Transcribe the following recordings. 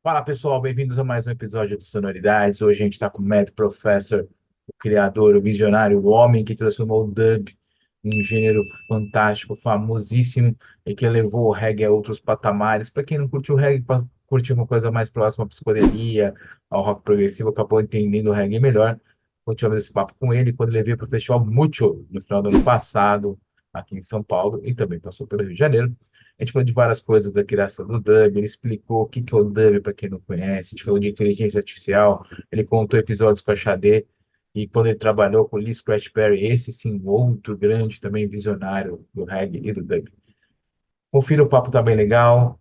Fala pessoal, bem-vindos a mais um episódio do Sonoridades. Hoje a gente está com o Mad Professor, o criador, o visionário, o homem que transformou o dub em um gênero fantástico, famosíssimo e que levou o reggae a outros patamares. Para quem não curtiu o reggae, curtiu uma coisa mais próxima à psicodelia, ao rock progressivo, acabou entendendo o reggae melhor. Continuamos esse papo com ele quando ele veio para o Festival Mucho no final do ano passado, aqui em São Paulo, e também passou pelo Rio de Janeiro. A gente falou de várias coisas da criação do dub, ele explicou o que que é o dub para quem não conhece, a gente falou de inteligência artificial, ele contou episódios com a Xadê, e quando ele trabalhou com o Lee Scratch Perry, esse sim, outro grande também visionário do reggae e do dub. Confira, o papo tá bem legal.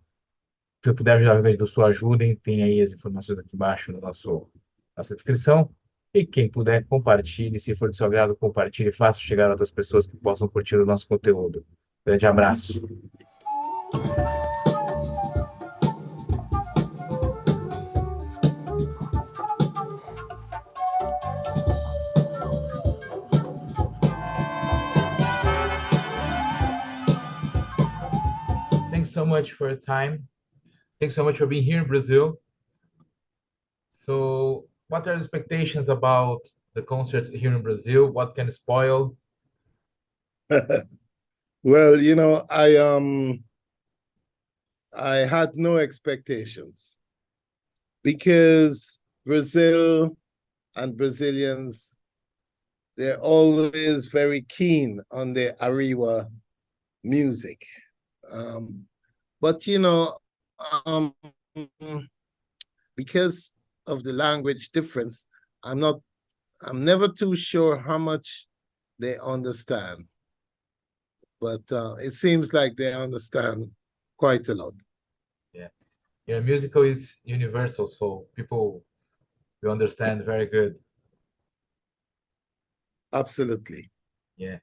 Se eu puder ajudar da sua ajudem, tem aí as informações aqui embaixo no nossa descrição. E quem puder, compartilhe. Se for do seu agrado, compartilhe. Faça chegar a outras pessoas que possam curtir o nosso conteúdo. Grande abraço. Thanks so much for your time. Thanks so much for being here in Brazil. So, what are the expectations about the concerts here in Brazil? What can spoil? Well, I had no expectations because Brazil and Brazilians, they're always very keen on the Ariwa music. But because of the language difference, I'm never too sure how much they understand. But it seems like they understand quite a lot. Yeah, musical is universal, so people will understand very good. Absolutely. Yeah.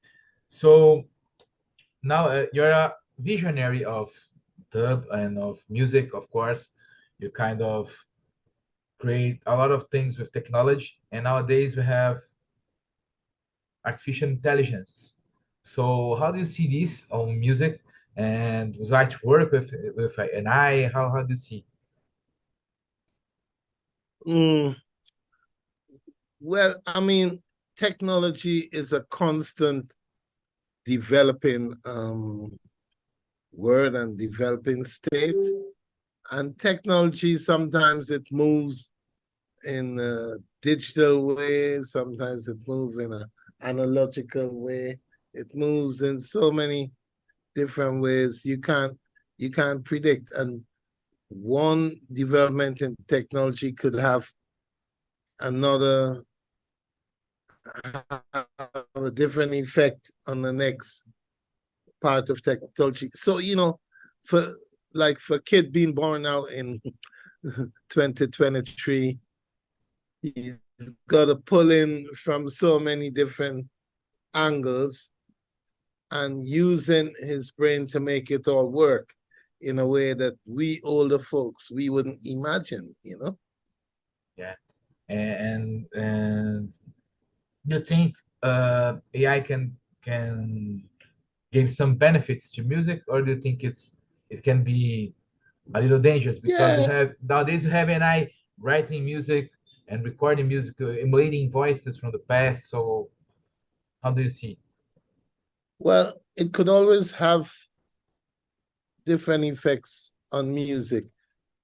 So now you're a visionary of dub and of music, of course. You kind of create a lot of things with technology, and nowadays we have artificial intelligence. So how do you see this on music? And would you like to work with an AI? How do you see? Well, I mean, technology is a constant developing word and developing state. And technology, sometimes it moves in a digital way, sometimes it moves in an analogical way. It moves in so many different ways you can't predict. And one development in technology could have another a different effect on the next part of technology. So, for kid being born now in 2023, he's got to pull in from so many different angles and using his brain to make it all work in a way that we older folks, we wouldn't imagine, Yeah. And you think AI can give some benefits to music, or do you think it can be a little dangerous because nowadays you have AI writing music and recording music, emulating voices from the past. So how do you see? Well, it could always have different effects on music,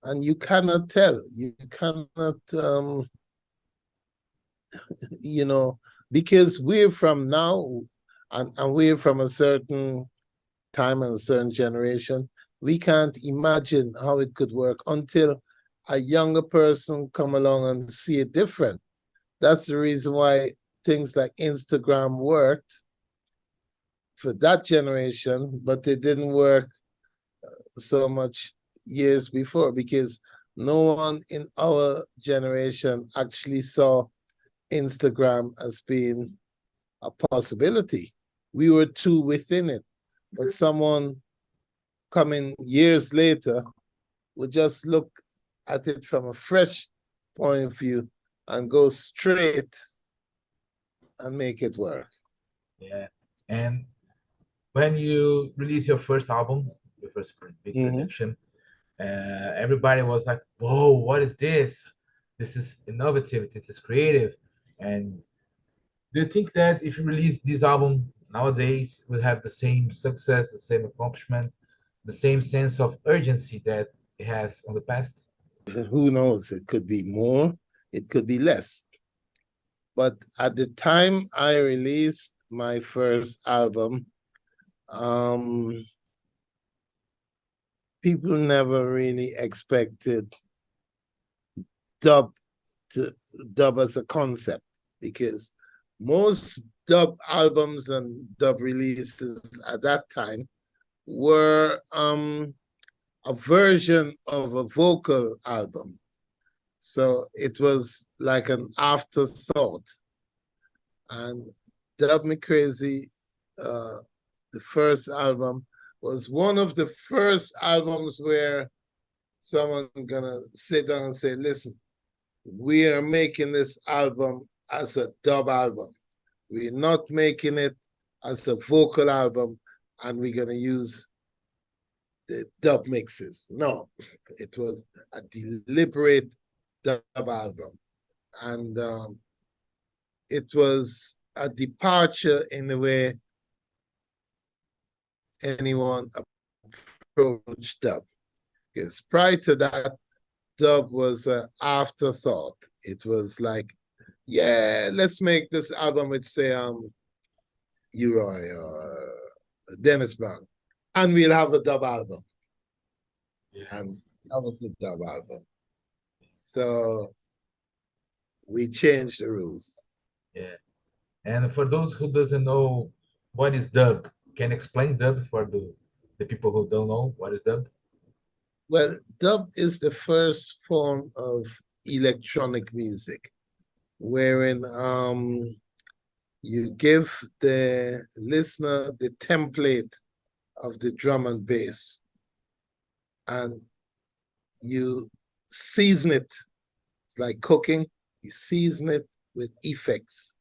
and you cannot tell. You cannot you know, because we're from now and we're from a certain time and a certain generation, we can't imagine how it could work until a younger person come along and see it different. That's the reason why things like Instagram worked for that generation, but it didn't work so much years before, because no one in our generation actually saw Instagram as being a possibility. We were too within it. But someone coming years later would just look at it from a fresh point of view and go straight and make it work. Yeah. And when you release your first album, your first big production, everybody was like, whoa, what is this? This is innovative, this is creative. And do you think that if you release this album nowadays, will have the same success, the same accomplishment, the same sense of urgency that it has on the past? Who knows? It could be more, it could be less. But at the time I released my first album, people never really expected dub as a concept, because most dub albums and dub releases at that time were a version of a vocal album. So it was like an afterthought. And Dub Me Crazy, the first album, was one of the first albums where someone gonna sit down and say, listen, we are making this album as a dub album. We're not making it as a vocal album and we're gonna use the dub mixes. No, it was a deliberate dub album. And it was a departure in the way anyone approached dub. Because prior to that, dub was an afterthought. It was like, yeah, let's make this album with, say, Uroy or Dennis Brown, and we'll have a dub album. Yeah. And that was the dub album. So we changed the rules. Yeah. And for those who doesn't know what is dub, can you explain dub for the people who don't know what is dub? Well, dub is the first form of electronic music, wherein you give the listener the template of the drum and bass, and you season it. It's like cooking. You season it with effects.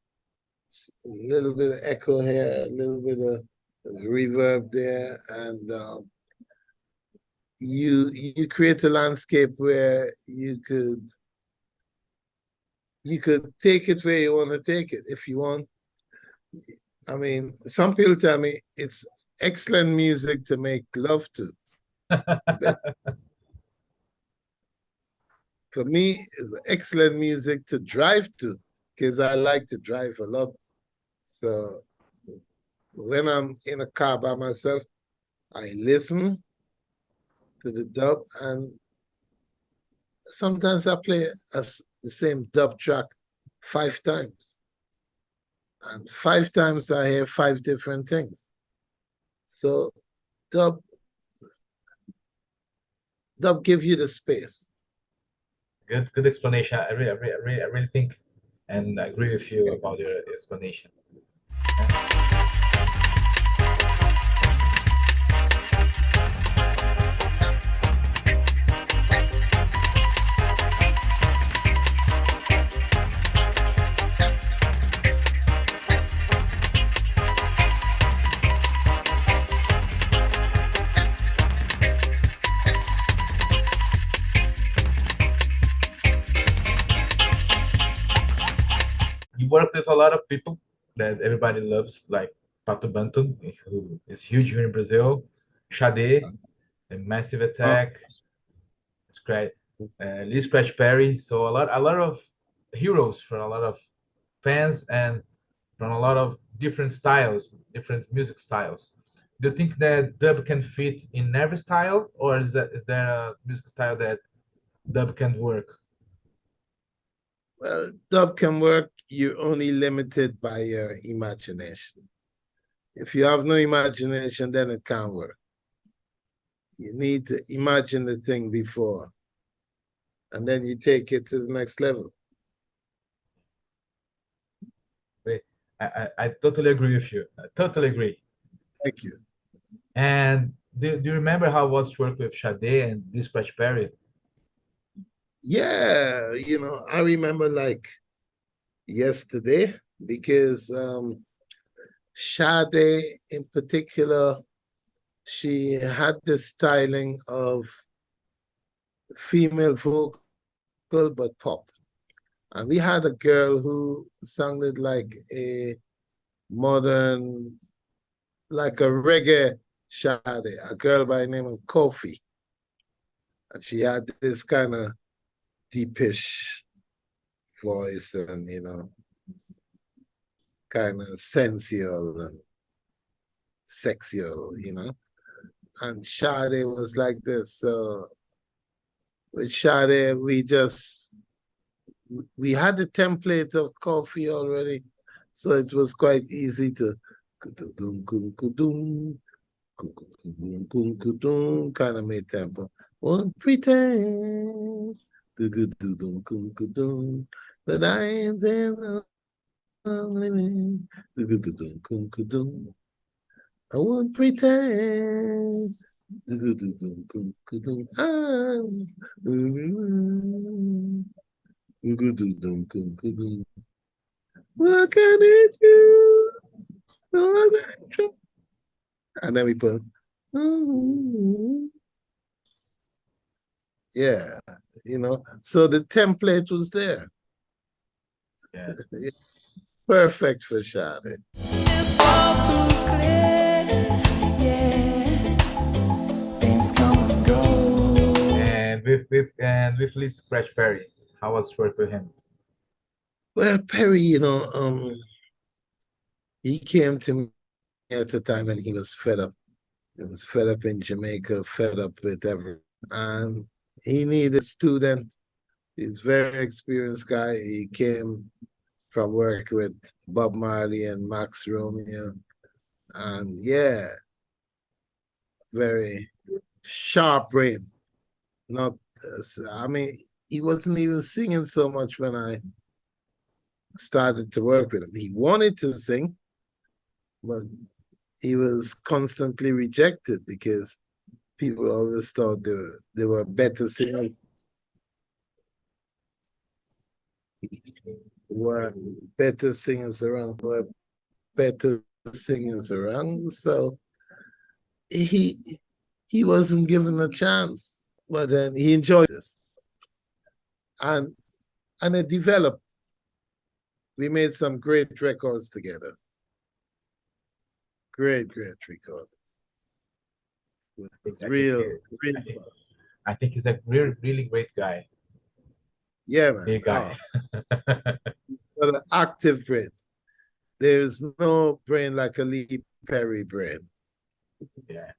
A little bit of echo here, a little bit of reverb there, and you create a landscape where you could take it where you want to take it if you want. I mean, some people tell me it's excellent music to make love to. For me, it's excellent music to drive to, because I like to drive a lot. So when I'm in a car by myself, I listen to the dub, and sometimes I play the same dub track 5 times. And 5 times I hear 5 different things. So dub give you the space. Good explanation. I really think and agree with you about your explanation. You work with a lot of people that everybody loves, like Pato Banton, who is huge here in Brazil, Sade, and Massive Attack, Lee Scratch Perry. So a lot of heroes for a lot of fans and from a lot of different styles, different music styles. Do you think that dub can fit in every style, or is there a music style that dub can work? Well, dub can work. You're only limited by your imagination. If you have no imagination, then it can't work. You need to imagine the thing before, and then you take it to the next level. I totally agree with you. I totally agree. Thank you. And do you remember how it was to work with Sade and this Scratch Perry? Yeah, I remember like yesterday because Sade in particular, she had the styling of female vocal but pop. And we had a girl who sounded like a modern, like a reggae Sade, a girl by the name of Kofi. And she had this kind of deepish voice and, kind of sensual and sexual, And Sade was like this. So with Sade, we had the template of coffee already, so it was quite easy to kind of made tempo. Won't pretend that I ain't there living. I won't pretend. Well, I can eat you. And then we put, yeah, so the template was there. Yeah. Perfect for Sade. It's all too clear, yeah. Things come and go. And with Lee Scratch Perry, how was work with him? Well, Perry, he came to me at a time when he was fed up. He was fed up in Jamaica, fed up with everything. And he needed a student. He's a very experienced guy. He came from work with Bob Marley and Max Romeo. And yeah, very sharp brain. He wasn't even singing so much when I started to work with him. He wanted to sing, but he was constantly rejected because people always thought they were better singers. Were better singers around. So he wasn't given a chance, but then he enjoyed this. And it developed. We made some great records together. Great records. It's real fun. I think he's a really, really great guy. Yeah, man. Big guy. But an active brain. There's no brain like a Lee Perry brain. Yeah.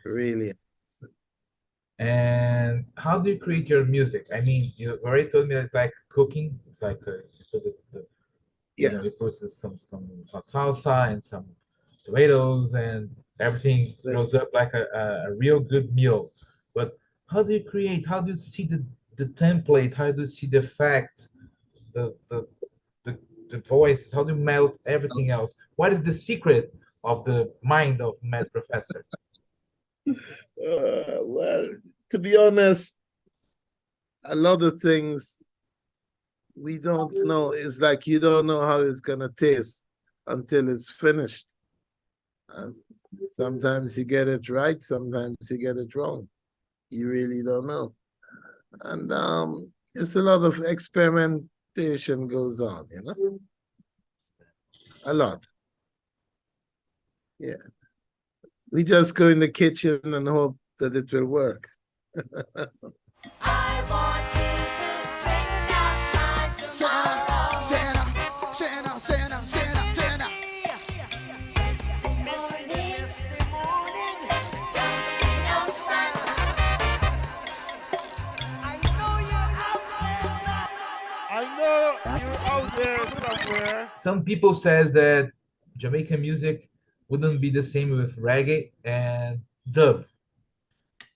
Really. And how do you create your music? I mean, you already told me it's like cooking. It's like you put some hot salsa and some tomatoes and everything grows up like a real good meal. But how do you create? How do you see the template? How do you see the facts, the voice? How do you melt everything else? What is the secret of the mind of Mad Professor? Well, to be honest, a lot of things we don't know. It's like you don't know how it's gonna taste until it's finished. And sometimes you get it right, sometimes you get it wrong. You really don't know. And it's a lot of experimentation goes on, a lot. Yeah. We just go in the kitchen and hope that it will work. I want you to straighten out my tomorrow. Some people says that Jamaican music wouldn't be the same with reggae and dub.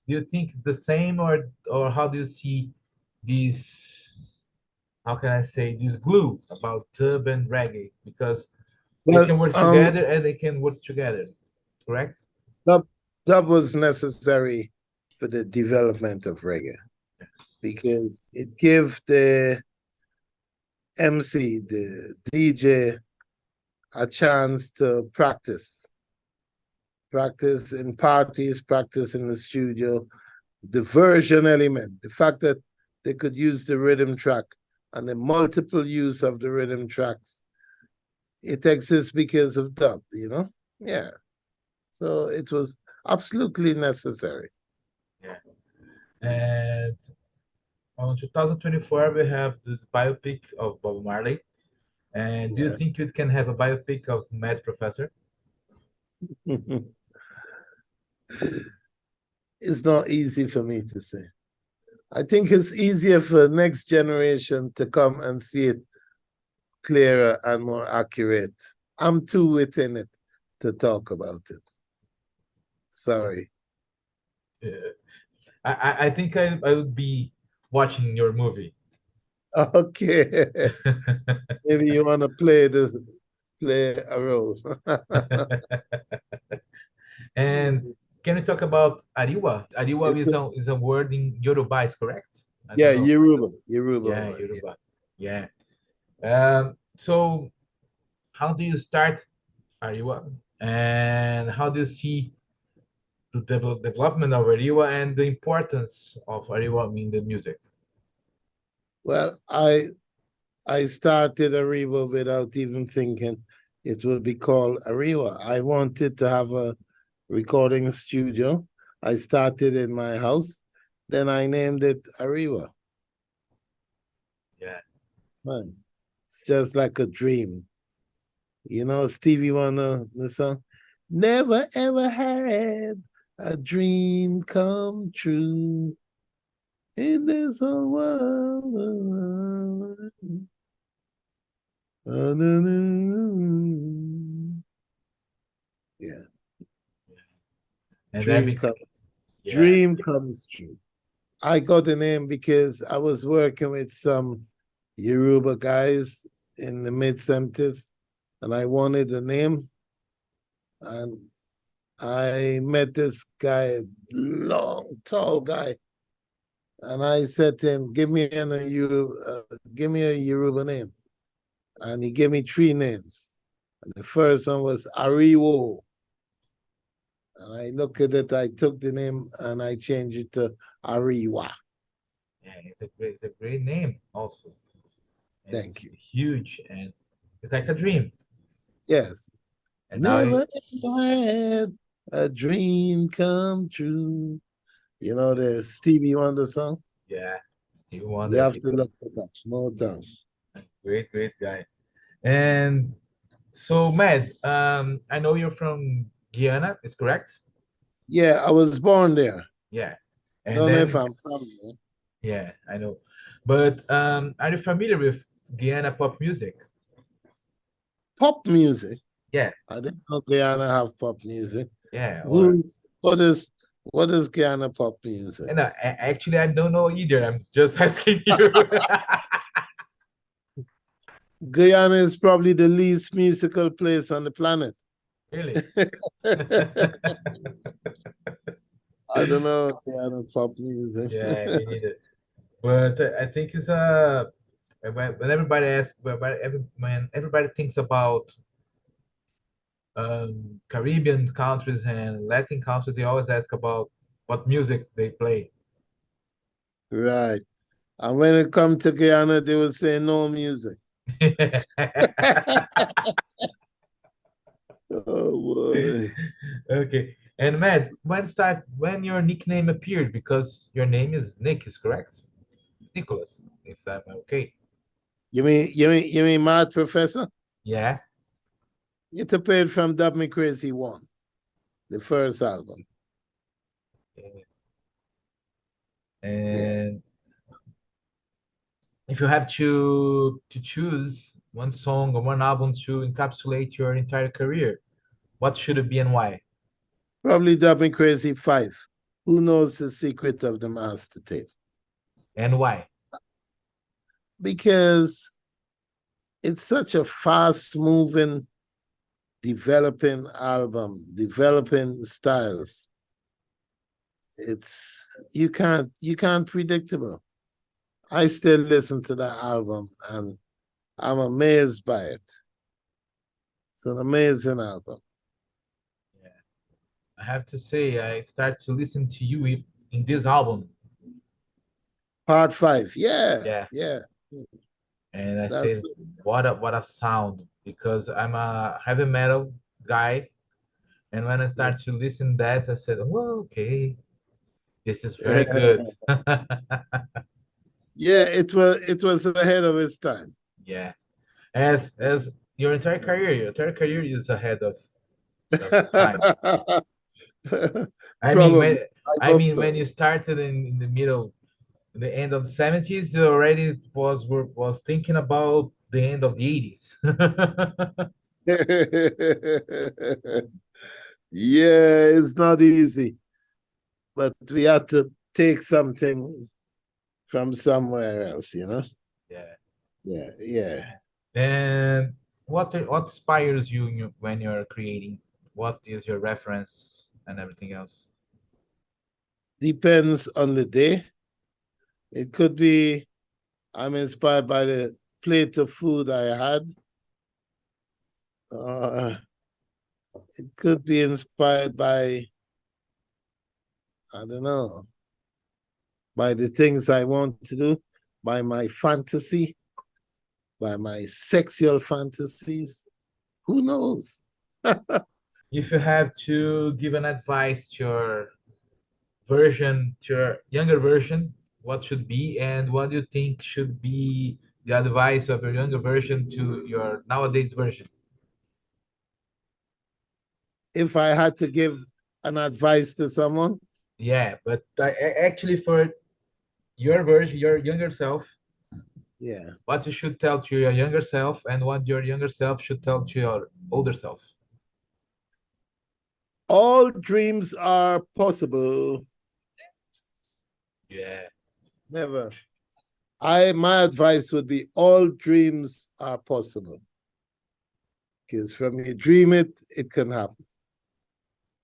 Do you think it's the same, or how do you see this, how can I say, this glue about dub and reggae? Because they Well, can work together and they can work together, correct? dub, dub was necessary for the development of reggae because it gave the MC, the DJ, a chance to practice in parties, practice in the studio, the version element, the fact that they could use the rhythm track and the multiple use of the rhythm tracks. It exists because of dub, you know? Yeah. So it was absolutely necessary. Yeah. And on 2024, we have this biopic of Bob Marley. And do you Yeah. think you can have a biopic of Mad Professor? It's not easy for me to say. I think it's easier for next generation to come and see it clearer and more accurate. I'm too within it to talk about it. Sorry. I think I would be watching your movie. Okay. Maybe you want to play a role. And can you talk about Ariwa? Ariwa is a word in Yoruba, is correct? Yeah, know. Yoruba. Yeah, word, Yoruba. Yeah. So how do you start Ariwa? And how do you see the development of Ariwa and the importance of Ariwa in the music? Well, I started Ariwa without even thinking it would be called Ariwa. I wanted to have a recording studio. I started in my house. Then I named it Ariwa. Yeah. Man, it's just like a dream. You know, Stevie Wonder, the song, never ever had a dream come true in this whole world. Yeah. And Dream comes true. I got the name because I was working with some Yoruba guys in the mid-70s, and I wanted a name. And I met this guy, long, tall guy, and I said to him, give me a Yoruba name. And he gave me 3 names. And the first one was Ariwo. And I looked at it, I took the name and I changed it to Ariwa. Yeah, it's a great name also. And Thank you. Huge, and it's like a dream. Yes. And never ever had a dream come true. You know the Stevie Wonder song? Yeah, Stevie Wonder. You have to look at that more time. Great guy. And so, Matt, I know you're from Guyana, is correct? Yeah, I was born there. Yeah. And I don't know if I'm from there. Yeah, I know. But are you familiar with Guyana pop music? Pop music? Yeah. I didn't know Guyana have pop music. Yeah. What is Guyana pop music? And actually, I don't know either. I'm just asking you. Guyana is probably the least musical place on the planet. Really? I don't know Guyana pop music. Yeah, me neither. But I think it's when everybody asks, when everybody thinks about Caribbean countries and Latin countries, they always ask about what music they play. Right. And when it comes to Guyana, they will say no music. Oh boy. Okay. And Matt, when your nickname appeared, because your name is Nick, is correct? It's Nicholas, if I'm okay. You mean Mad Professor? Yeah. It appeared from Dub Me Crazy 1, the first album. And If you have to choose one song or one album to encapsulate your entire career, what should it be and why? Probably Dubbing Crazy 5. Who knows the secret of the master tape? And why? Because it's such a fast moving, developing album, developing styles. It's you can't predictable. I still listen to that album and I'm amazed by it. It's an amazing album. I have to say, I start to listen to you in this album. Part 5. Yeah. Yeah. Yeah. And I That's say, what a sound, because I'm a heavy metal guy, and when I start to listen that, I said, well, okay, this is very good. Yeah, it was ahead of its time. Yeah, as your entire career is ahead of time. I mean, Probably. when I I hope mean so. when you started in the middle, the end of the 70s, you already was thinking about the end of the 80s. Yeah, it's not easy, but we have to take something from somewhere else, you know? Yeah. Yeah, yeah. And what inspires you when you're creating? What is your reference and everything else? Depends on the day. It could be I'm inspired by the plate of food I had. It could be inspired by, I don't know, by the things I want to do, by my fantasy, by my sexual fantasies. Who knows? If you have to give an advice to your younger version, what should be, and what do you think should be the advice of your younger version to your nowadays version? If I had to give an advice to someone, Yeah, but actually for your version, your younger self, yeah, what you should tell to your younger self and what your younger self should tell to your older self. all dreams are possible. Yeah. Never. My advice would be all dreams are possible. Because from you dream it, it can happen.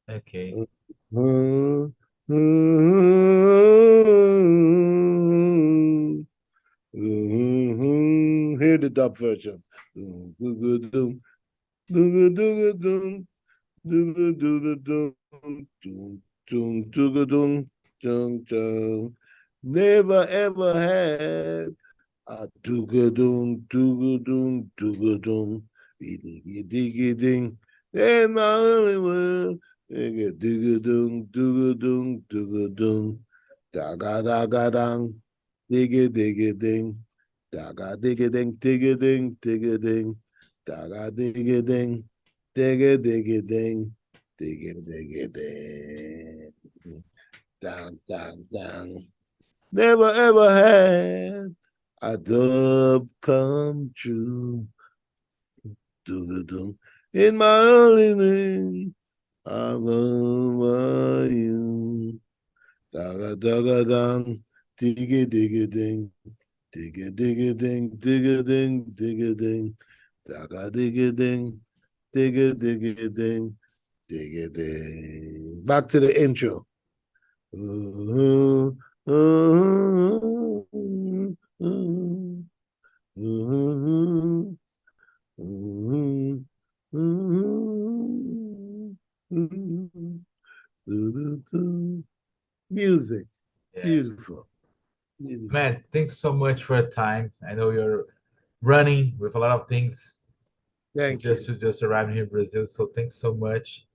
Okay. Hear the dub version. Never ever had a doogadoo, doogadoo, doogadoo, diggy diggy ding. In my only world, doogadoo, doogadoo, doogadoo, daga daga dang, diggy diggy ding, daga diggy ding, diggy ding, diggy ding, daga diggy ding, diggy diggy ding, diggy diggy ding, dang dang dang. Never ever had a dub come true. Doo-ga-doo. In my only name, I love you. Daga daga dang, digga digga ding, digga digga ding, digga ding, digga ding, daga digga ding, digga digga ding, digga ding. Back to the intro. Ooh, ooh, ooh, ooh, ooh, ooh, ooh. Music, Yeah. beautiful, beautiful. Man, thanks so much for your time. I know you're running with a lot of things Thank just you. to just arrive here in Brazil. So thanks so much.